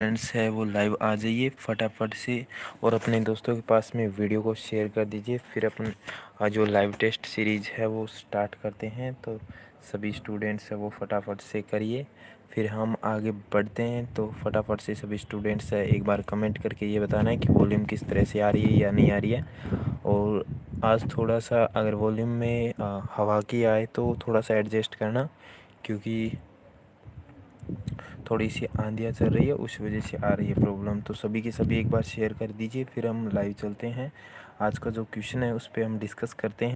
Friends है वो live आ जाइए फटाफट से और अपने दोस्तों के पास में वीडियो को शेयर कर दीजिए। फिर अपन जो लाइव टेस्ट सीरीज़ है वो स्टार्ट करते हैं। तो सभी स्टूडेंट्स है वो फटाफट से करिए, फिर हम आगे बढ़ते हैं। तो फटाफट से सभी स्टूडेंट्स है एक बार कमेंट करके ये बताना है कि वॉल्यूम किस तरह से आ रही है या नहीं आ रही है। और आज थोड़ा सा अगर वॉल्यूम में हवा की आए तो थोड़ा सा एडजस्ट करना, क्योंकि थोड़ी सी आंधियाँ चल रही है उस वजह से आ रही है प्रॉब्लम। तो सभी के सभी एक बार शेयर कर दीजिए, फिर हम लाइव चलते हैं। आज का जो क्वेश्चन है उस पर हम डिस्कस करते हैं।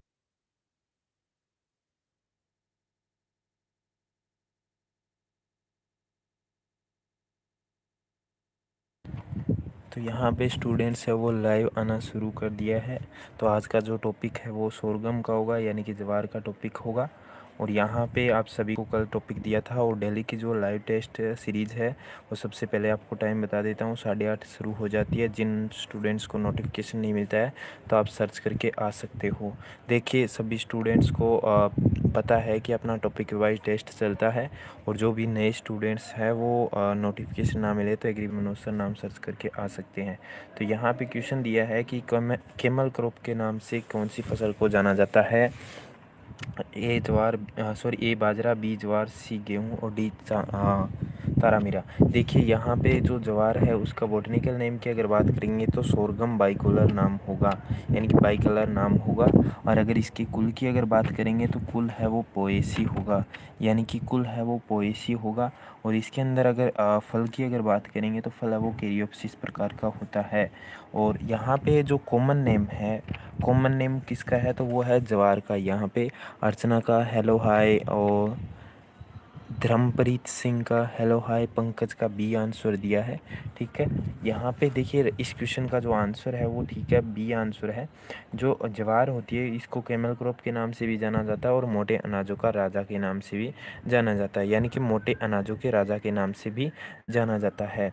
तो यहाँ पे स्टूडेंट्स है वो लाइव आना शुरू कर दिया है। तो आज का जो टॉपिक है वो सोरगम का होगा, यानी कि ज्वार का टॉपिक होगा। और यहाँ पे आप सभी को कल टॉपिक दिया था, और डेली की जो लाइव टेस्ट सीरीज़ है वो सबसे पहले आपको टाइम बता देता हूँ, 8:30 शुरू हो जाती है। जिन स्टूडेंट्स को नोटिफिकेशन नहीं मिलता है तो आप सर्च करके आ सकते हो। देखिए सभी स्टूडेंट्स को पता है कि अपना टॉपिक वाइज टेस्ट चलता है, और जो भी नए स्टूडेंट्स हैं वो नोटिफिकेशन ना मिले तो एग्री मनोज सर नाम सर्च करके आ सकते हैं। तो यहाँ पे क्वेश्चन दिया है कि कैमल क्रॉप के नाम से कौन सी फसल को जाना जाता है। ए बाजरा, बी ज्वार, सी गेहूँ और डी तारामीरा। देखिए यहाँ पे जो ज्वार है उसका बॉटनिकल नेम की अगर बात करेंगे तो सोरगम बाइकोलर नाम होगा, यानी कि बाइकलर नाम होगा। और अगर इसकी कुल की अगर बात करेंगे तो कुल है वो पोएसी होगा, यानी कि कुल है वो पोएसी होगा। और इसके अंदर अगर फल की अगर बात करेंगे तो फल है वो कैरियोप्सिस प्रकार का होता है। और यहाँ पे जो कॉमन नेम है, कॉमन नेम किसका है तो वो है ज्वार का। यहाँ पे अर्चना का हेलो हाय, और धर्मप्रीत सिंह का हेलो हाय, पंकज का बी आंसर दिया है। ठीक है, यहाँ पे देखिए इस क्वेश्चन का जो आंसर है वो ठीक है बी आंसर है। जो ज्वार होती है इसको कैमल क्रॉप के नाम से भी जाना जाता है और मोटे अनाजों का राजा के नाम से भी जाना जाता है, यानी कि मोटे अनाजों के राजा के नाम से भी जाना जाता है।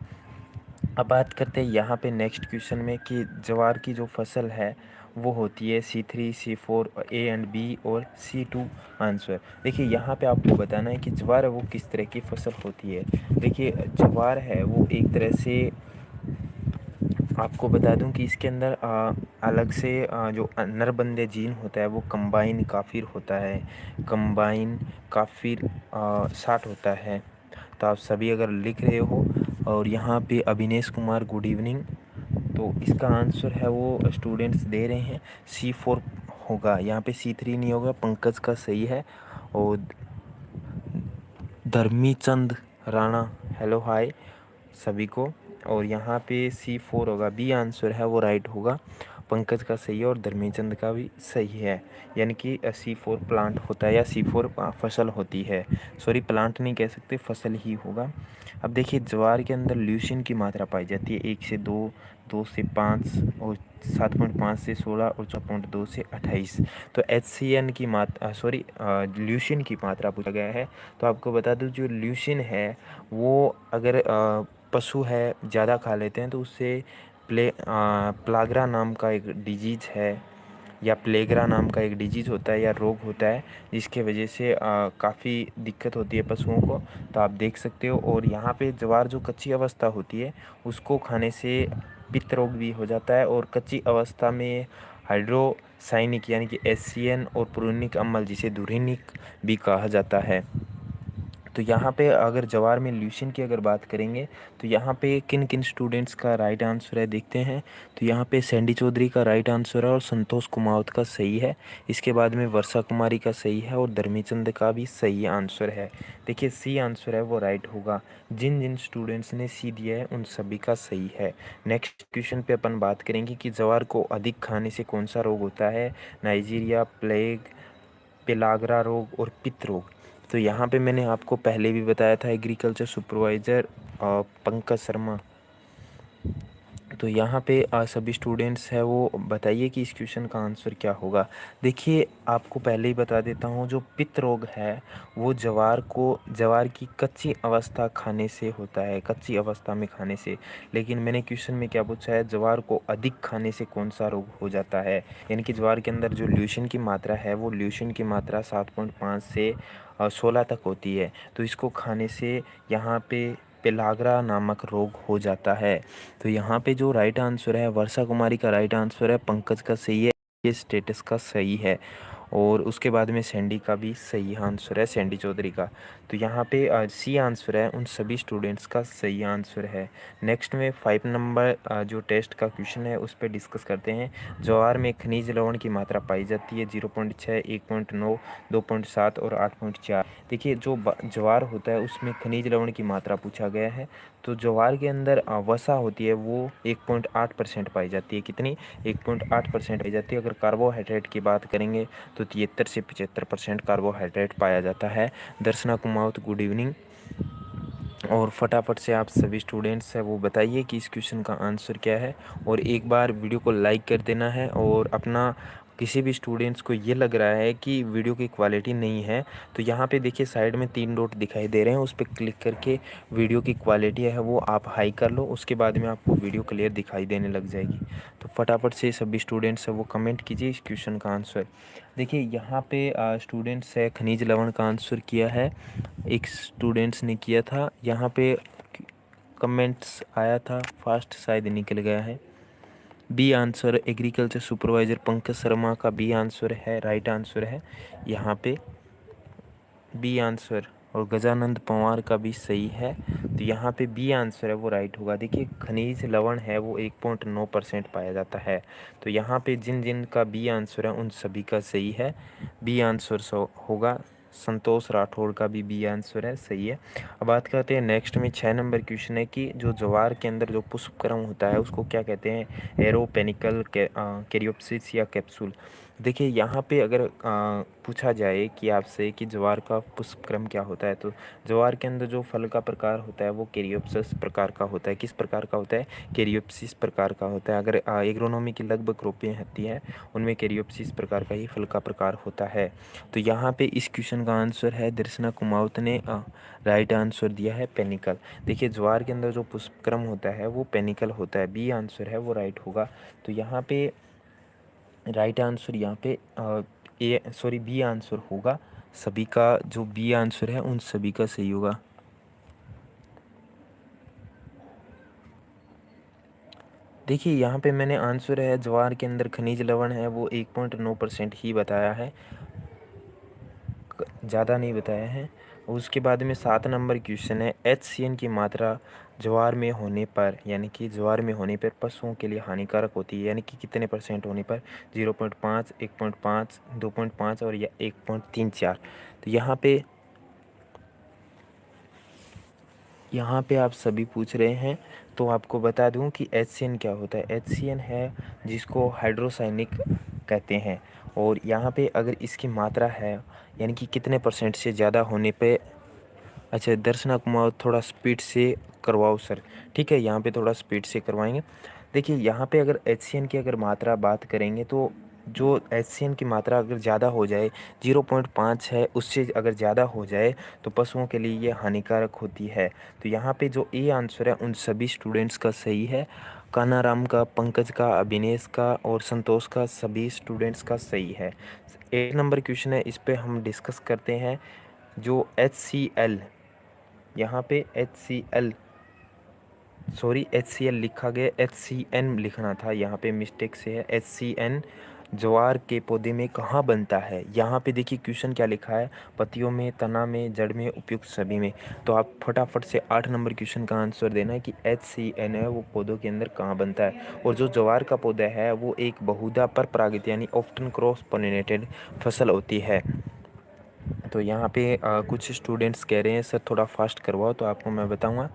अब बात करते हैं यहाँ पे नेक्स्ट क्वेश्चन में कि ज्वार की जो फसल है वो होती है C3, C4, A and B और C2 आंसर। देखिए यहाँ पे आपको बताना है कि ज्वार है वो किस तरह की फसल होती है। देखिए ज्वार है वो एक तरह से आपको बता दूं कि इसके अंदर अलग से जो नरबंदे जीन होता है वो कंबाइन काफिर होता है, कंबाइन काफिर 60 होता है। तो आप सभी अगर लिख रहे हो, और यहाँ पे अभिनेश कुमार गुड इवनिंग, तो इसका आंसर है वो स्टूडेंट्स दे रहे हैं C4 होगा, यहाँ पे C3 नहीं होगा, पंकज का सही है। और धर्मीचंद राणा हेलो हाय सभी को, और यहाँ पे C4 होगा, बी आंसर है वो राइट होगा, पंकज का सही है और धर्मीचंद का भी सही है। यानी कि C4 प्लांट होता है या C4 फसल होती है। सॉरी, प्लांट नहीं कह सकते, फसल ही होगा। अब देखिए ज्वार के अंदर ल्यूसिन की मात्रा पाई जाती है 1 से 2, 2 से 5 और 7.5 से 16 और 4.2 से 28। तो HCN की मात्रा ल्यूसिन की मात्रा पूछा गया है। तो आपको बता दूं जो ल्यूसिन है वो अगर पशु है ज़्यादा खा लेते हैं तो उससे प्लाग्रा नाम का एक डिजीज़ है, या प्लेग्रा नाम का एक डिजीज़ होता है या रोग होता है, जिसके वजह से काफ़ी दिक्कत होती है पशुओं को। तो आप देख सकते हो। और यहाँ पे ज्वार जो कच्ची अवस्था होती है उसको खाने से पित्त रोग भी हो जाता है, और कच्ची अवस्था में हाइड्रोसाइनिक यानी कि HCN और पुरुनिक अम्ल जिसे धुरिनिक भी कहा जाता है। तो यहाँ पे अगर ज्वार में ल्यूसिन की अगर बात करेंगे तो यहाँ पे किन किन स्टूडेंट्स का राइट आंसर है देखते हैं। तो यहाँ पे सैंडी चौधरी का राइट आंसर है और संतोष कुमावत का सही है। इसके बाद में वर्षा कुमारी का सही है और धर्मीचंद का भी सही आंसर है। देखिए सी आंसर है वो राइट होगा। जिन जिन स्टूडेंट्स ने सी दिया है उन सभी का सही है। नेक्स्ट क्वेश्चन पे अपन बात करेंगे कि ज्वार को अधिक खाने से कौन सा रोग होता है। नाइजीरिया, प्लेग, पेलाग्रा रोग और पित्त रोग। तो यहाँ पे मैंने आपको पहले भी बताया था, एग्रीकल्चर सुपरवाइज़र पंकज शर्मा। तो यहाँ पे सभी स्टूडेंट्स है वो बताइए कि इस क्वेश्चन का आंसर क्या होगा। देखिए आपको पहले ही बता देता हूँ, जो पित्त रोग है वो ज्वार की कच्ची अवस्था खाने से होता है, कच्ची अवस्था में खाने से। लेकिन मैंने क्वेश्चन में क्या पूछा है, ज्वार को अधिक खाने से कौन सा रोग हो जाता है। यानी कि ज्वार के अंदर जो ल्यूसिन की मात्रा है वो ल्यूसिन की मात्रा 7.5 से 16 तक होती है। तो इसको खाने से यहाँ पे पेलाग्रा नामक रोग हो जाता है। तो यहाँ पे जो राइट आंसर है वर्षा कुमारी का राइट आंसर है, पंकज का सही है, ये स्टेटस का सही है, और उसके बाद में सैंडी का भी सही आंसर है, सैंडी चौधरी का। तो यहाँ पे सी आंसर है, उन सभी स्टूडेंट्स का सही आंसर है। नेक्स्ट में 5 नंबर जो टेस्ट का क्वेश्चन है उस पर डिस्कस करते हैं। ज्वार में खनिज लवण की मात्रा पाई जाती है 0.6, 1.9, 2.7 और 8.4। देखिए जो ज्वार होता है उसमें खनिज लवण की मात्रा पूछा गया है। तो ज्वार के अंदर वसा होती है वो 1.8% पाई जाती है। कितनी? 1.8% पाई जाती है। अगर कार्बोहाइड्रेट की बात करेंगे तो 73 से 75% कार्बोहाइड्रेट पाया जाता है। दर्शना कुमावत, गुड इवनिंग। और फटाफट से आप सभी स्टूडेंट्स हैं वो बताइए कि इस क्वेश्चन का आंसर क्या है, और एक बार वीडियो को लाइक कर देना है। और अपना किसी भी स्टूडेंट्स को ये लग रहा है कि वीडियो की क्वालिटी नहीं है तो यहाँ पे देखिए साइड में 3 डॉट दिखाई दे रहे हैं, उस पर क्लिक करके वीडियो की क्वालिटी है वो आप हाई कर लो, उसके बाद में आपको वीडियो क्लियर दिखाई देने लग जाएगी। तो फटाफट से सभी स्टूडेंट्स है वो कमेंट कीजिए इस क्वेश्चन का आंसर। देखिए यहाँ पे स्टूडेंट्स है खनिज लवण का आंसर किया है, एक स्टूडेंट्स ने किया था। यहाँ पे कमेंट्स आया था, फास्ट शायद निकल गया है। B answer agriculture supervisor Pankaj Sharma का बी आंसर है, राइट आंसर है यहाँ पे बी आंसर। और गजानंद पवार का भी सही है। तो यहाँ पे बी आंसर है वो राइट होगा। देखिए खनिज लवण है वो 1.9% पाया जाता है। तो यहाँ पे जिन जिन का बी आंसर है उन सभी का सही है, बी आंसर होगा। संतोष राठौड़ का भी बी आंसर है, सही है। अब बात करते हैं नेक्स्ट में 6 नंबर क्वेश्चन है कि जो ज्वार के अंदर जो पुष्पक्रम होता है उसको क्या कहते हैं? एरोपेनिकल कैरियोप्सिस या कैप्सूल। देखिए यहाँ पे अगर पूछा जाए कि आपसे कि ज्वार का पुष्पक्रम क्या होता है, तो ज्वार के अंदर जो फल का प्रकार होता है वो कैरियोप्सिस प्रकार का होता है। किस प्रकार का होता है? कैरियोप्सिस प्रकार का होता है। अगर एग्रोनॉमी की लगभग रोपें होती हैं उनमें कैरियोप्सिस प्रकार का ही फल का प्रकार होता है। तो यहाँ पे इस क्वेश्चन का आंसर है, दर्शना कुमावत ने राइट आंसर दिया है पेनिकल। देखिए ज्वार के अंदर जो पुष्पक्रम होता है वो पेनिकल होता है, बी आंसर है वो राइट होगा। तो यहाँ पे राइट आंसर यहाँ पे बी आंसर होगा। सभी का जो बी आंसर है उन सभी का सही होगा। देखिए यहाँ पे मैंने आंसर है ज्वार के अंदर खनिज लवण है वो 1.9% ही बताया है, ज़्यादा नहीं बताया है। उसके बाद में 7 नंबर क्वेश्चन है, HCN की मात्रा ज्वार में होने पर, यानी कि ज्वार में होने पर पशुओं के लिए हानिकारक होती है, यानी कि कितने % होने पर? 0.5, 1.5, 2.5 और या 1.34। तो यहाँ पे आप सभी पूछ रहे हैं तो आपको बता दूं कि HCN क्या होता है। HCN है जिसको हाइड्रोसाइनिक कहते हैं, और यहाँ पे अगर इसकी मात्रा है यानी कि कितने % से ज़्यादा होने पे। अच्छा दर्शना कुमार थोड़ा स्पीड से करवाओ सर। ठीक है, यहाँ पे थोड़ा स्पीड से करवाएंगे। देखिए यहाँ पे अगर HCN की अगर मात्रा बात करेंगे तो जो HCN की मात्रा अगर ज़्यादा हो जाए, 0.5 है उससे अगर ज़्यादा हो जाए तो पशुओं के लिए ये हानिकारक होती है। तो यहाँ पे जो ए आंसर है उन सभी स्टूडेंट्स का सही है, कानाराम का, पंकज का, अभिनेश का और संतोष का, सभी स्टूडेंट्स का सही है। 1 नंबर क्वेश्चन है, इस पे हम डिस्कस करते हैं। जो HCl, यहाँ पे HCl लिखा गया, HCN लिखना था, यहाँ पे मिस्टेक से है। HCN ज्वार के पौधे में कहाँ बनता है? यहाँ पे देखिए क्वेश्चन क्या लिखा है, पत्तियों में, तना में, जड़ में, उपयुक्त सभी में। तो आप फटाफट से 8 नंबर क्वेश्चन का आंसर देना है कि HCN है वो पौधों के अंदर कहाँ बनता है। और जो ज्वार का पौधा है वो एक बहुधा पर परागित यानी ऑफ्टन क्रॉस पोलिनेटेड फसल होती है। तो यहाँ पे कुछ स्टूडेंट्स कह रहे हैं सर थोड़ा फास्ट करवाओ, तो आपको मैं बताऊँगा।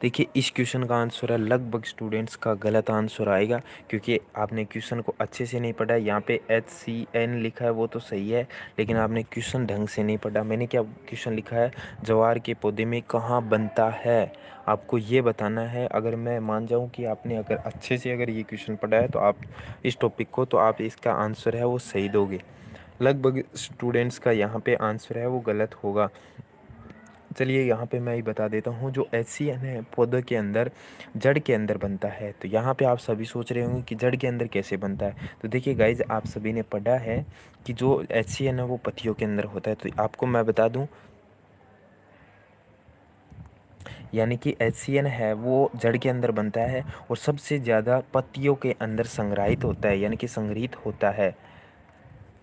देखिए इस क्वेश्चन का आंसर है, लगभग स्टूडेंट्स का गलत आंसर आएगा क्योंकि आपने क्वेश्चन को अच्छे से नहीं पढ़ा। यहाँ पे HCN लिखा है वो तो सही है, लेकिन आपने क्वेश्चन ढंग से नहीं पढ़ा। मैंने क्या क्वेश्चन लिखा है, ज्वार के पौधे में कहाँ बनता है, आपको ये बताना है। अगर मैं मान जाऊँ कि आपने अगर अच्छे से अगर ये क्वेश्चन पढ़ा है तो आप इस टॉपिक को, तो आप इसका आंसर है वो सही दोगे। लगभग स्टूडेंट्स का यहाँ पे आंसर है वो गलत होगा। चलिए यहाँ पे मैं ही बता देता हूँ, जो HCN है पौधे के अंदर जड़ के अंदर बनता है। तो यहाँ पे आप सभी सोच रहे होंगे कि जड़ के अंदर कैसे बनता है। तो देखिए गाइज, आप सभी ने पढ़ा है कि जो HCN है वो पत्तियों के अंदर होता है। तो आपको मैं बता दूँ, यानी कि HCN है वो जड़ के अंदर बनता है और सबसे ज़्यादा पत्तियों के अंदर संग्रहित होता है, यानी कि संग्रहित होता है,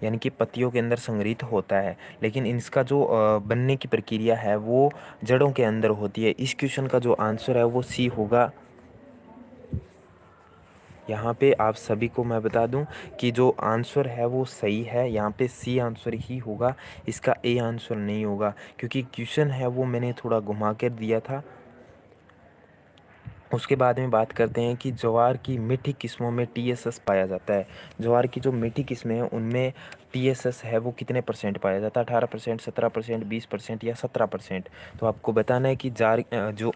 यानी कि पत्तियों के अंदर संग्रहित होता है। लेकिन इसका जो बनने की प्रक्रिया है वो जड़ों के अंदर होती है। इस क्वेश्चन का जो आंसर है वो सी होगा। यहाँ पे आप सभी को मैं बता दूं कि जो आंसर है वो सही है, यहाँ पे सी आंसर ही होगा, इसका ए आंसर नहीं होगा, क्योंकि क्वेश्चन है वो मैंने थोड़ा घुमा कर दिया था। उसके बाद में बात करते हैं कि ज्वार की मीठी किस्मों में TSS पाया जाता है। ज्वार की जो मीठी किस्में हैं उनमें TSS है वो कितने परसेंट पाया जाता है? 18%, 17%, 20% या 17%। तो आपको बताना है कि जो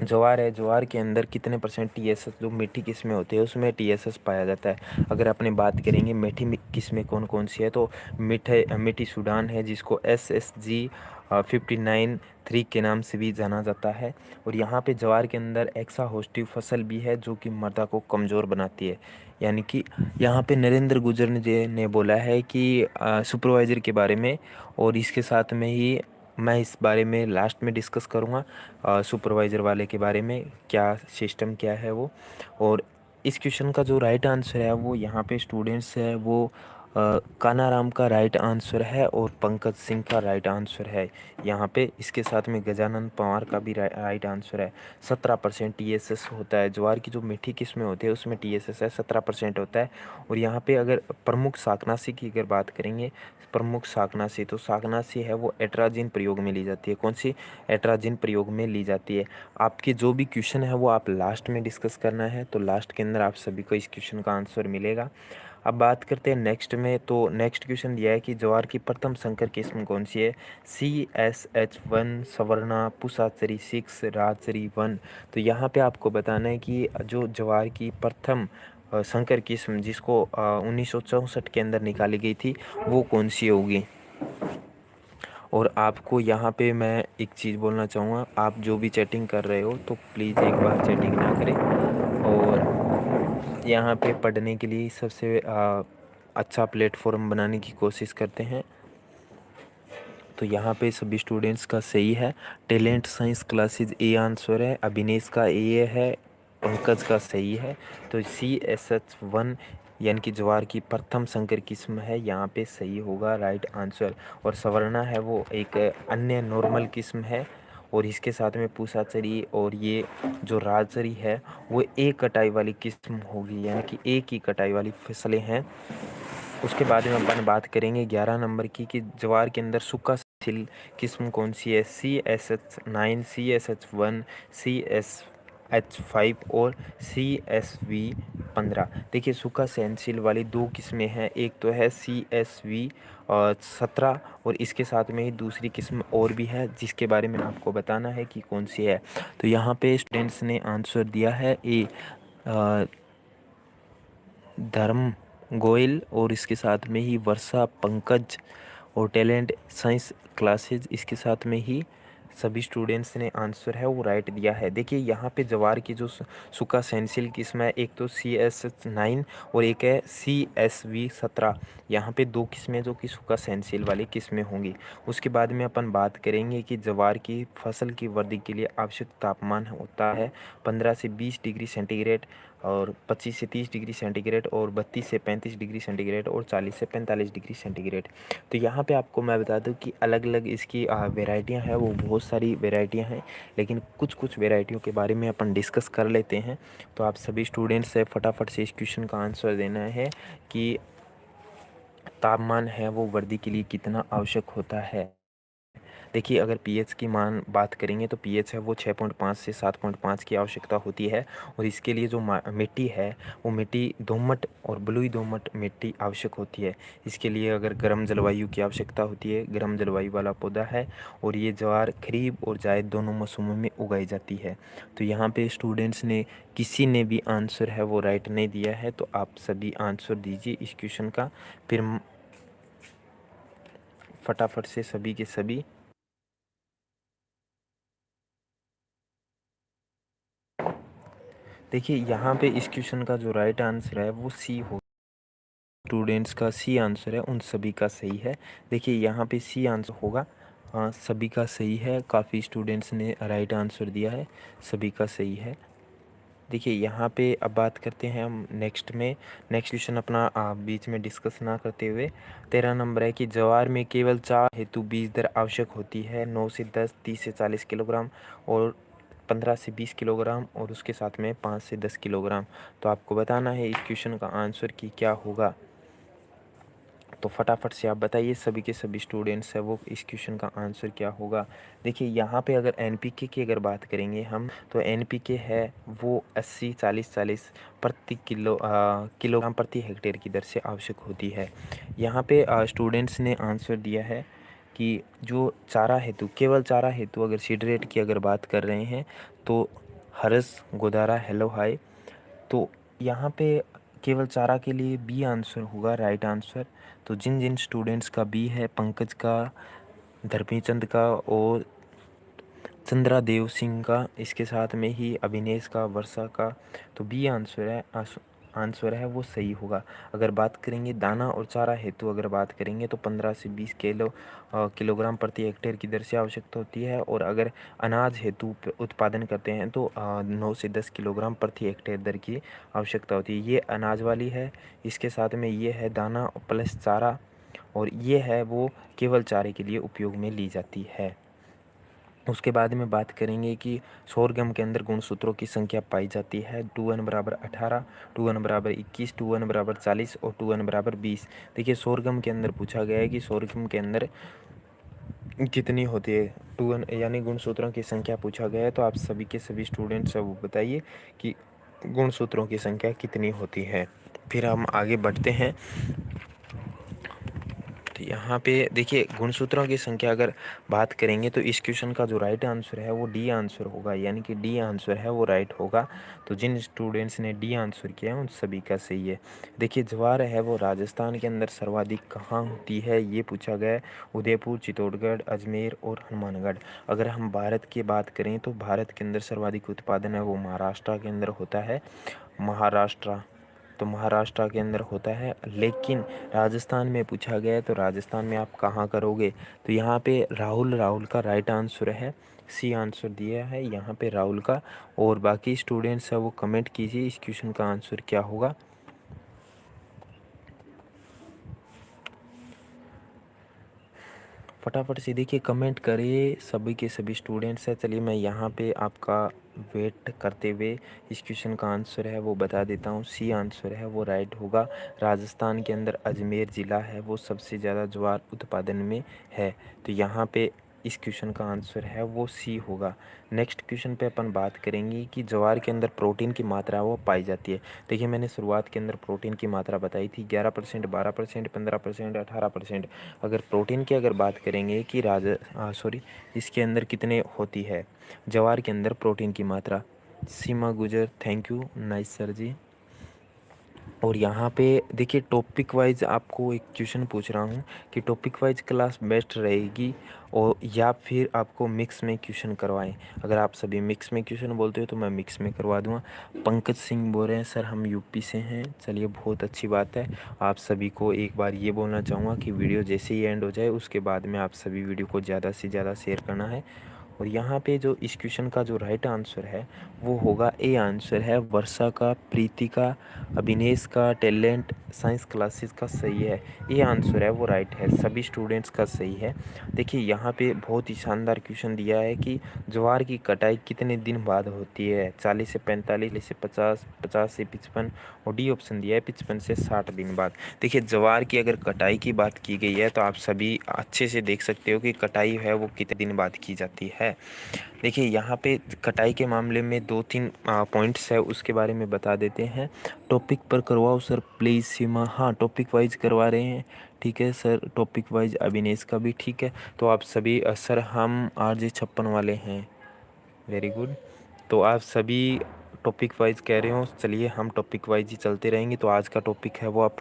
ज्वार है, ज्वार के अंदर कितने परसेंट TSS, जो मीठी किस्में होती है उसमें TSS पाया जाता है। अगर अपने बात करेंगे मीठी किस्में कौन कौन सी है, तो मीठी सूडान है जिसको SSG 59 के नाम से भी जाना जाता है। और यहाँ पे ज्वार के अंदर एक्साहोस्टिव फसल भी है जो कि मृदा को कमज़ोर बनाती है। यानी कि यहाँ पे नरेंद्र गुर्जर ने बोला है कि सुपरवाइज़र के बारे में, और इसके साथ में ही मैं इस बारे में लास्ट में डिस्कस करूँगा सुपरवाइज़र वाले के बारे में, क्या सिस्टम क्या है वो। और इस क्वेश्चन का जो राइट आंसर है वो यहाँ पे स्टूडेंट्स है वो कानाराम का राइट आंसर है और पंकज सिंह का राइट आंसर है यहाँ पे। इसके साथ में गजानन पवार का भी राइट आंसर है। 17% TSS होता है। ज्वार की जो मीठी किस्में होती है उसमें TSS है 17% होता है। और यहाँ पे अगर प्रमुख शाकनाशी की अगर बात करेंगे, प्रमुख शाकनाशी, तो शाकनाशी है वो एट्राजिन प्रयोग में ली जाती है। कौन सी? एट्राजिन प्रयोग में ली जाती है। आपके जो भी क्वेश्चन है वो आप लास्ट में डिस्कस करना है, तो लास्ट के अंदर आप सभी को इस क्वेश्चन का आंसर मिलेगा। अब बात करते हैं नेक्स्ट में, तो नेक्स्ट क्वेश्चन दिया है कि ज्वार की प्रथम संकर किस्म कौन सी है? CSH1, सवर्णा, पुसाचरी 6, राजचरी 1। तो यहाँ पे आपको बताना है कि जो ज्वार की प्रथम संकर किस्म जिसको 1964 के अंदर निकाली गई थी वो कौन सी होगी। और आपको यहाँ पे मैं एक चीज़ बोलना चाहूँगा, आप जो भी चैटिंग कर रहे हो तो प्लीज़ एक बार चैटिंग ना करें, और यहाँ पे पढ़ने के लिए सबसे अच्छा प्लेटफॉर्म बनाने की कोशिश करते हैं। तो यहाँ पे सभी स्टूडेंट्स का सही है। Talent science classes A answer है, अभिनेश का ए है, पंकज का सही है। तो CSH1 यानी कि ज्वार की प्रथम संकर किस्म है, यहाँ पे सही होगा राइट आंसर। और सवर्णा है वो एक अन्य नॉर्मल किस्म है, और इसके साथ में पूसाचरी और ये जो राजचरी है वो एक कटाई वाली किस्म होगी, यानी कि एक ही कटाई वाली फसलें हैं। उसके बाद में अपन बात करेंगे 11 नंबर की कि ज्वार के अंदर सूखा सिल किस्म कौन सी है? CSH9, CSH1, CSH5 और CSV15। देखिए सूखा सहनशील वाली दो किस्में हैं, एक तो है CSV 17 और इसके साथ में ही दूसरी किस्म और भी है जिसके बारे में आपको बताना है कि कौन सी है। तो यहाँ पे स्टूडेंट्स ने आंसर दिया है ए, धर्म गोयल, और इसके साथ में ही वर्षा, पंकज और टैलेंट साइंस क्लासेज, इसके साथ में ही सभी स्टूडेंट्स ने आंसर है वो राइट दिया है। देखिए यहाँ पे ज्वार की जो सूखा सहनशील किस्म है, एक तो CSH9 और एक है CSV17। यहाँ पे दो किस्में जो कि सूखा सहनशील वाली किस्में होंगी। उसके बाद में अपन बात करेंगे कि ज्वार की फसल की वृद्धि के लिए आवश्यक तापमान होता है 15 से 20 डिग्री सेंटीग्रेड, और 25 से 30 डिग्री सेंटीग्रेड, और 32 से 35 डिग्री सेंटीग्रेड, और 40 से 45 डिग्री सेंटीग्रेड। तो यहाँ पे आपको मैं बता दूँ कि अलग अलग इसकी वेराइटियाँ हैं, वो बहुत सारी वेराइटियाँ हैं, लेकिन कुछ कुछ वेराइटियों के बारे में अपन डिस्कस कर लेते हैं। तो आप सभी स्टूडेंट्स से फटाफट से इस क्वेश्चन का आंसर देना है कि तापमान है वो वृद्धि के लिए कितना आवश्यक होता है। देखिए अगर पीएच की मान बात करेंगे तो पीएच है वो 6.5 से 7.5 की आवश्यकता होती है। और इसके लिए जो मिट्टी है वो मिट्टी दोमट और बलुई दोमट मिट्टी आवश्यक होती है। इसके लिए अगर गर्म जलवायु की आवश्यकता होती है, गर्म जलवायु वाला पौधा है, और ये ज्वार खरीफ और जायद दोनों मौसमों में उगाई जाती है। तो यहाँ पे स्टूडेंट्स ने किसी ने भी आंसर है वो राइट नहीं दिया है, तो आप सभी आंसर दीजिए इस क्वेश्चन का, फिर फटाफट से सभी के सभी। देखिए यहाँ पे इस क्वेश्चन का जो राइट आंसर है वो सी हो, स्टूडेंट्स का सी आंसर है, उन सभी का सही है। देखिए यहाँ पे सी आंसर होगा हाँ, सभी का सही है। काफ़ी स्टूडेंट्स ने राइट आंसर दिया है, सभी का सही है। देखिए यहाँ पे अब बात करते हैं हम नेक्स्ट में। नेक्स्ट क्वेश्चन अपना बीच में डिस्कस ना करते हुए 13 नंबर है कि ज्वार में केवल 4 हेतु बीज दर आवश्यक होती है, 9 से 10, 30 से 40 किलोग्राम और 15 से 20 किलोग्राम और उसके साथ में 5 से 10 किलोग्राम। तो आपको बताना है इस क्वेश्चन का आंसर कि क्या होगा। तो फटाफट से आप बताइए सभी के सभी स्टूडेंट्स है वो इस क्वेश्चन का आंसर क्या होगा। देखिए यहाँ पे अगर एनपीके की अगर बात करेंगे हम, तो एनपीके है वो 80 40 40 प्रति किलोग्राम प्रति हेक्टेयर की दर से आवश्यक होती है। यहाँ पे स्टूडेंट्स ने आंसर दिया है कि जो चारा हेतु, केवल चारा हेतु अगर सीड रेट की अगर बात कर रहे हैं तो हर्ष, गोदारा, हेलो हाय, तो यहाँ पे केवल चारा के लिए बी आंसर होगा राइट आंसर। तो जिन जिन स्टूडेंट्स का बी है, पंकज का, धर्मीचंद का और चंद्रा देव सिंह का, इसके साथ में ही अभिनेश का, वर्षा का, तो बी आंसर है आंसर है वो सही होगा। अगर बात करेंगे दाना और चारा हेतु अगर बात करेंगे तो 15 से 20 किलोग्राम प्रति हेक्टेयर की दर से आवश्यकता होती है। और अगर अनाज हेतु उत्पादन करते हैं तो 9 से 10 किलोग्राम प्रति हेक्टेयर दर की आवश्यकता होती है। ये अनाज वाली है, इसके साथ में ये है दाना प्लस चारा, और ये है वो केवल चारे के लिए उपयोग में ली जाती है। उसके बाद में बात करेंगे कि सोरगम के अंदर गुणसूत्रों की संख्या पाई जाती है। 2n बराबर 18, 2n बराबर 21, 2n बराबर 40 और 2n बराबर 20। देखिए सोरगम के अंदर पूछा गया है कि सोरगम के अंदर कितनी होती है, 2n यानी गुणसूत्रों की संख्या पूछा गया है। तो आप सभी के सभी स्टूडेंट्स हैं वो बताइए कि गुणसूत्रों की संख्या कितनी होती है। फिर हम आगे बढ़ते हैं। तो यहाँ पे देखिए गुणसूत्रों की संख्या अगर बात करेंगे तो इस क्वेश्चन का जो राइट आंसर है वो डी आंसर होगा, यानी कि डी आंसर है वो राइट होगा। तो जिन स्टूडेंट्स ने डी आंसर किया है उन सभी का सही है। देखिए ज्वार है वो राजस्थान के अंदर सर्वाधिक कहाँ होती है ये पूछा गया है। उदयपुर, चित्तौड़गढ़, अजमेर और हनुमानगढ़। अगर हम भारत की बात करें तो भारत के अंदर सर्वाधिक उत्पादन है वो महाराष्ट्र के अंदर होता है। महाराष्ट्र, तो महाराष्ट्र के अंदर होता है। लेकिन राजस्थान में पूछा गया है तो राजस्थान में आप कहाँ करोगे, तो यहाँ पे राहुल का राइट आंसर है, सी आंसर दिया है यहाँ पे राहुल का। और बाकी स्टूडेंट्स है वो कमेंट कीजिए इस क्वेश्चन का आंसर क्या होगा। फटाफट से देखिए कमेंट करिए सभी के सभी स्टूडेंट्स हैं। चलिए मैं यहाँ पे आपका वेट करते हुए इस क्वेश्चन का आंसर है वो बता देता हूँ। सी आंसर है वो राइट होगा। राजस्थान के अंदर अजमेर ज़िला है वो सबसे ज़्यादा ज्वार उत्पादन में है। तो यहाँ पे इस क्वेश्चन का आंसर है वो सी होगा। नेक्स्ट क्वेश्चन पे अपन बात करेंगे कि ज्वार के अंदर प्रोटीन की मात्रा वो पाई जाती है। देखिए मैंने शुरुआत के अंदर प्रोटीन की मात्रा बताई थी 11%, 12%, 15%, 18%। अगर प्रोटीन की अगर बात करेंगे कि इसके अंदर कितने होती है ज्वार के अंदर प्रोटीन की मात्रा। सीमा गुजर, थैंक यू, नाइस सर जी। और यहाँ पे देखिए टॉपिक वाइज आपको एक क्वेश्चन पूछ रहा हूँ कि टॉपिक वाइज क्लास बेस्ट रहेगी और या फिर आपको मिक्स में क्वेश्चन करवाएं। अगर आप सभी मिक्स में क्वेश्चन बोलते हो तो मैं मिक्स में करवा दूँगा। पंकज सिंह बोल रहे हैं सर हम यूपी से हैं। चलिए बहुत अच्छी बात है। आप सभी को एक बार ये बोलना चाहूँगा कि वीडियो जैसे ही एंड हो जाए उसके बाद में आप सभी वीडियो को ज़्यादा से ज़्यादा शेयर करना है। और यहाँ पे जो इस क्वेश्चन का जो राइट आंसर है वो होगा ए आंसर है। वर्षा का, प्रीति का, अभिनेश का टैलेंट साइंस क्लासेस का सही है। ये आंसर है वो राइट है, सभी स्टूडेंट्स का सही है। देखिए यहाँ पे बहुत ही शानदार क्वेश्चन दिया है कि ज्वार की कटाई कितने दिन बाद होती है। 40 से 45, 40 से 50, 50 से 55 और डी ऑप्शन दिया है 55 से 60 दिन बाद। देखिए ज्वार की अगर कटाई की बात की गई है तो आप सभी अच्छे से देख सकते हो कि कटाई है वो कितने दिन बाद की जाती है। देखिए यहाँ पे कटाई के मामले में 2-3 पॉइंट्स है उसके बारे में बता देते हैं। टॉपिक पर करवाओ सर प्लीज़ सीमा। हाँ टॉपिक वाइज करवा रहे हैं, ठीक है सर। टॉपिक वाइज अभिनेश का भी ठीक है। तो आप सभी सर हम RJ56 वाले हैं, वेरी गुड। तो आप सभी टॉपिक वाइज कह रहे हो, चलिए हम टॉपिक वाइज ही चलते रहेंगे। तो आज का टॉपिक है वो आप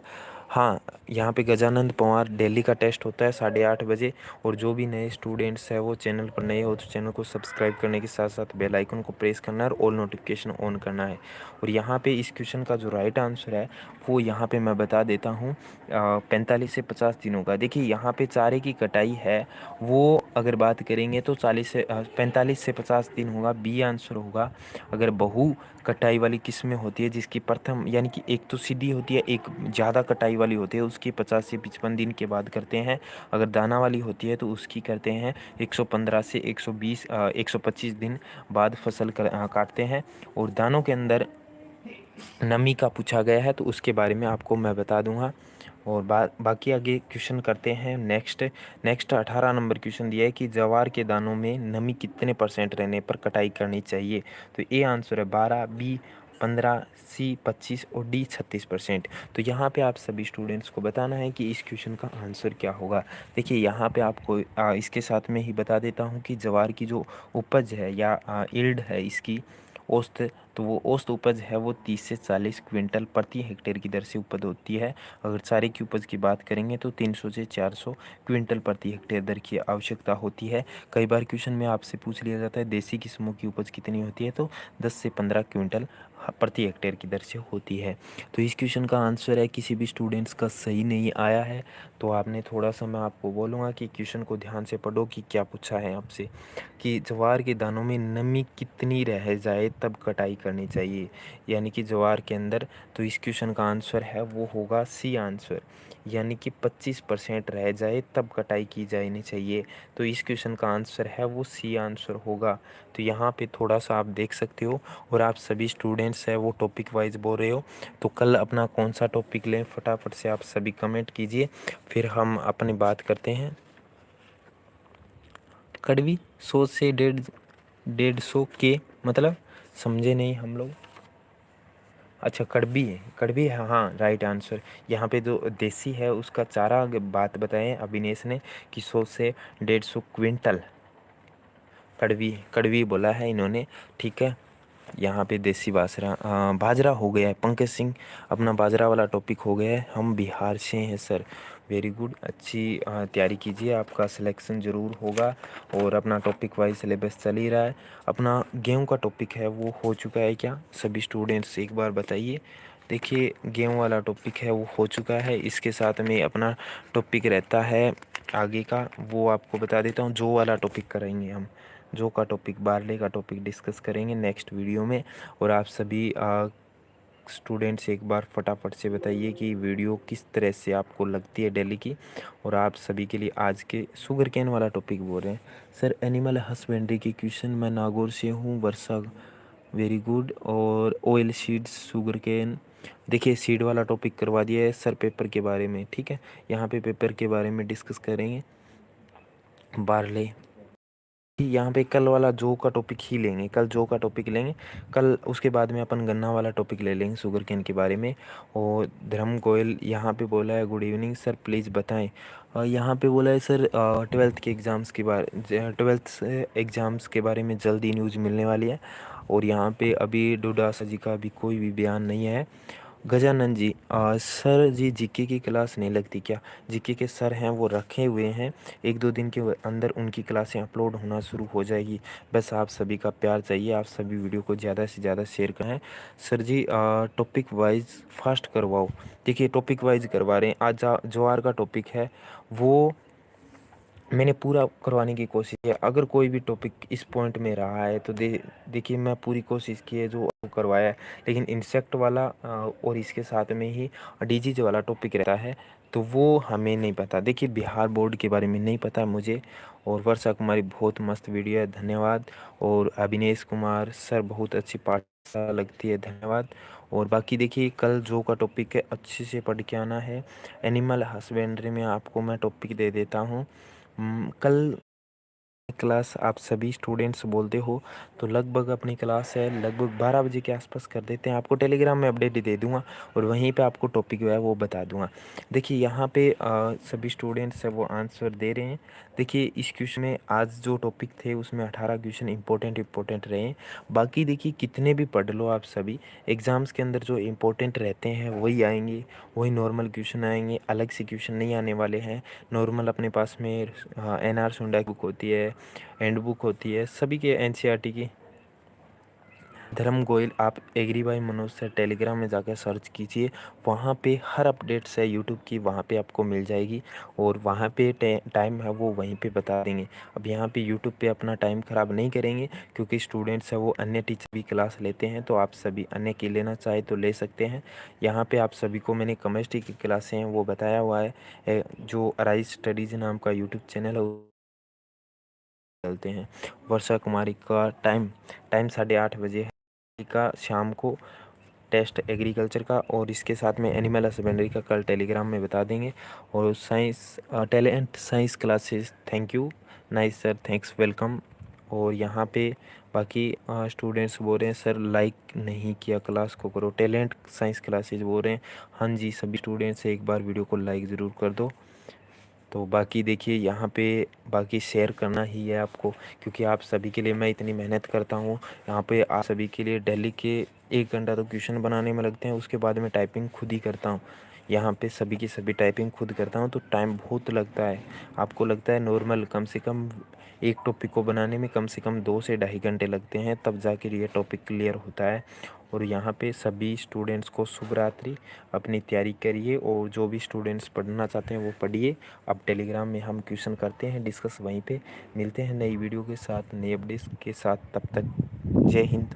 हाँ, यहाँ पे गजानंद पवार डेली का टेस्ट होता है 8:30 बजे। और जो भी नए स्टूडेंट्स हैं वो चैनल पर नए हो तो चैनल को सब्सक्राइब करने के साथ साथ बेल आइकन को प्रेस करना है और ऑल नोटिफिकेशन ऑन करना है। और यहाँ पे इस क्वेश्चन का जो राइट आंसर है वो यहाँ पे मैं बता देता हूँ, 45 से 50 दिनों का। देखिए यहाँ पे चारे की कटाई है वो अगर बात करेंगे तो 45 से 50 दिन होगा, बी आंसर होगा। अगर बहु कटाई वाली किस्में होती है जिसकी प्रथम यानी कि एक तो सीधी होती है, एक ज़्यादा कटाई वाली होती है, उसकी 50 से 55 दिन के बाद करते हैं। अगर दाना वाली होती है तो उसकी करते हैं 115 से 125 दिन बाद फसल काटते हैं। और दानों के अंदर नमी का पूछा गया है तो उसके बारे में आपको मैं बता दूंगा। और बाकी आगे क्वेश्चन करते हैं। नेक्स्ट 18 नंबर क्वेश्चन दिया है कि जवार के दानों में नमी कितने % रहने पर कटाई करनी चाहिए। तो ए आंसर है 12, बी 15, सी 25 और डी 36%। तो यहाँ पे आप सभी स्टूडेंट्स को बताना है कि इस क्वेश्चन का आंसर क्या होगा। देखिए यहाँ पे आपको इसके साथ में ही बता देता हूँ कि जवार की जो उपज है या यील्ड है इसकी औसत, तो वो औसत उपज है वो 30 से 40 क्विंटल प्रति हेक्टेयर की दर से उपज होती है। अगर चारे की उपज की बात करेंगे तो 300 से 400 क्विंटल प्रति हेक्टेयर दर की आवश्यकता होती है। कई बार क्वेश्चन में आपसे पूछ लिया जाता है देसी किस्मों की उपज कितनी होती है, तो 10 से 15 क्विंटल प्रति हेक्टेयर की दर से होती है। तो इस क्वेश्चन का आंसर है किसी भी स्टूडेंट्स का सही नहीं आया है तो आपने थोड़ा सा, मैं आपको बोलूँगा कि क्वेश्चन को ध्यान से पढ़ो कि क्या पूछा है आपसे, कि ज्वार के दानों में नमी कितनी रह जाए तब कटाई करनी चाहिए, यानी कि ज्वार के अंदर। तो इस क्वेश्चन का आंसर है वो होगा सी आंसर, यानी कि 25% रह जाए तब कटाई की जानी चाहिए। तो इस क्वेश्चन का आंसर है वो सी आंसर होगा। तो यहाँ पे थोड़ा सा आप देख सकते हो। और आप सभी स्टूडेंट्स हैं वो टॉपिक वाइज बोल रहे हो, तो कल अपना कौन सा टॉपिक लें फटाफट से आप सभी कमेंट कीजिए, फिर हम अपनी बात करते हैं। कड़वी 100 से 150 के मतलब समझे नहीं हम लोग। अच्छा, कड़वी है, हाँ राइट आंसर। यहाँ पे जो देसी है उसका चारा बात बताएं अभिनेश ने कि 100 से 150 क्विंटल कड़वी बोला है इन्होंने, ठीक है। यहाँ पे देसी बाजरा हो गया है। पंकज सिंह, अपना बाजरा वाला टॉपिक हो गया है। हम बिहार से हैं सर। वेरी गुड, अच्छी तैयारी कीजिए, आपका सिलेक्शन ज़रूर होगा। और अपना टॉपिक वाइज सिलेबस चल ही रहा है। अपना गेहूं का टॉपिक है वो हो चुका है क्या, सभी स्टूडेंट्स एक बार बताइए। देखिए गेहूं वाला टॉपिक है वो हो चुका है। इसके साथ में अपना टॉपिक रहता है आगे का, वो आपको बता देता हूँ। जो वाला टॉपिक कराएंगे हम, जो का टॉपिक, बारले का टॉपिक डिस्कस करेंगे नेक्स्ट वीडियो में। और आप सभी स्टूडेंट्स एक बार फटाफट से बताइए कि वीडियो किस तरह से आपको लगती है डेली की। और आप सभी के लिए आज के शुगर कैन वाला टॉपिक बोल रहे हैं सर। एनिमल हस्बेंड्री की क्वेश्चन, मैं नागौर से हूँ, वर्षा। Very good. और ऑयल सीड्स, शुगर कैन, देखिए सीड वाला टॉपिक करवा दिया है सर पेपर के बारे में, ठीक है। यहाँ पे पेपर के बारे में डिस्कस करेंगे। बारले, यहाँ पे कल वाला जो का टॉपिक ही लेंगे, कल जो का टॉपिक लेंगे कल। उसके बाद में अपन गन्ना वाला टॉपिक ले लेंगे शुगर केन के बारे में। और धर्म गोयल यहाँ पे बोला है गुड इवनिंग सर, प्लीज़ बताएं। यहाँ पे बोला है सर 12th के एग्ज़ाम्स के बारे 12th एग्ज़ाम्स के बारे में जल्दी न्यूज़ मिलने वाली है। और यहाँ पे अभी डोडासा जी का अभी कोई भी बयान नहीं है। गजानंद जी, सर जी जीके की क्लास नहीं लगती क्या। जीके के सर हैं वो रखे हुए हैं, 1-2 दिन के अंदर उनकी क्लासें अपलोड होना शुरू हो जाएगी। बस आप सभी का प्यार चाहिए, आप सभी वीडियो को ज़्यादा से ज़्यादा शेयर करें। सर जी टॉपिक वाइज फास्ट करवाओ। देखिए टॉपिक वाइज करवा रहे हैं। आज ज्वार का टॉपिक है वो मैंने पूरा करवाने की कोशिश की है। अगर कोई भी टॉपिक इस पॉइंट में रहा है तो देखिए मैं पूरी कोशिश की है जो करवाया है। लेकिन इंसेक्ट वाला और इसके साथ में ही डिजीज वाला टॉपिक रहता है तो वो हमें नहीं पता। देखिए बिहार बोर्ड के बारे में नहीं पता मुझे। और वर्षा कुमारी, बहुत मस्त वीडियो है, धन्यवाद। और अभिनेश कुमार सर, बहुत अच्छी पाठशाला लगती है, धन्यवाद। और बाकी देखिए कल जो का टॉपिक है अच्छे से पढ़ के आना है। एनिमल हस्बेंड्री में आपको मैं टॉपिक दे देता हूँ कल क्लास आप सभी स्टूडेंट्स बोलते हो तो लगभग अपनी क्लास है लगभग 12 बजे के आसपास कर देते हैं। आपको टेलीग्राम में अपडेट दे दूंगा और वहीं पे आपको टॉपिक जो है वो बता दूंगा। देखिए यहाँ पे सभी स्टूडेंट्स है वो आंसर दे रहे हैं। देखिए इस क्वेश्चन में आज जो टॉपिक थे उसमें 18 क्वेश्चन इंपॉर्टेंट रहे हैं। बाकी देखिए कितने भी पढ़ लो आप सभी, एग्ज़ाम्स के अंदर जो इम्पोर्टेंट रहते हैं वही आएंगे, वही नॉर्मल क्वेश्चन आएंगे, अलग से क्वेश्चन नहीं आने वाले हैं। नॉर्मल अपने पास में NR सुंडा बुक होती है, हैंड बुक होती है सभी के NCERT की। धर्म गोयल आप agri by Manoj sir Telegram में जाकर सर्च कीजिए, वहाँ पे हर अपडेट्स है यूट्यूब की वहाँ पे आपको मिल जाएगी और वहाँ पे टाइम है वो वहीं पे बता देंगे। अब यहाँ पे यूट्यूब पे अपना टाइम ख़राब नहीं करेंगे क्योंकि स्टूडेंट्स है वो अन्य टीचर भी क्लास लेते हैं, तो आप सभी अन्य की लेना चाहे तो ले सकते हैं। यहाँ पे आप सभी को मैंने केमिस्ट्री की क्लासें हैं वो बताया हुआ है, जो अराइज स्टडीज़ नाम का यूट्यूब चैनल है चलते हैं। वर्षा कुमारी का टाइम 8:30 बजे है का शाम को टेस्ट एग्रीकल्चर का, और इसके साथ में एनिमल हस्बेंड्री का कल टेलीग्राम में बता देंगे। और science talent science classes, thank you nice sir, thanks welcome. और यहाँ पे बाकी स्टूडेंट्स बोल रहे हैं सर लाइक नहीं किया क्लास को करो, टैलेंट साइंस क्लासेस बोल रहे हैं। हाँ जी सभी स्टूडेंट्स एक बार वीडियो को लाइक ज़रूर कर दो। तो बाकी देखिए यहाँ पे बाकी शेयर करना ही है आपको, क्योंकि आप सभी के लिए मैं इतनी मेहनत करता हूँ। यहाँ पे आप सभी के लिए डेली के 1 घंटा तो क्वेश्चन बनाने में लगते हैं, उसके बाद में टाइपिंग खुद ही करता हूँ। यहाँ पे सभी की सभी टाइपिंग खुद करता हूँ तो टाइम बहुत लगता है। आपको लगता है नॉर्मल कम से कम एक टॉपिक को बनाने में कम से कम 2 से ढाई घंटे लगते हैं, तब जाकर ये टॉपिक क्लियर होता है। और यहाँ पे सभी स्टूडेंट्स को शुभ रात्रि, अपनी तैयारी करिए और जो भी स्टूडेंट्स पढ़ना चाहते हैं वो पढ़िए। अब टेलीग्राम में हम क्वेश्चन करते हैं डिस्कस वहीं पे। मिलते हैं नई वीडियो के साथ, नई अपडेट्स के साथ, तब तक जय हिंद।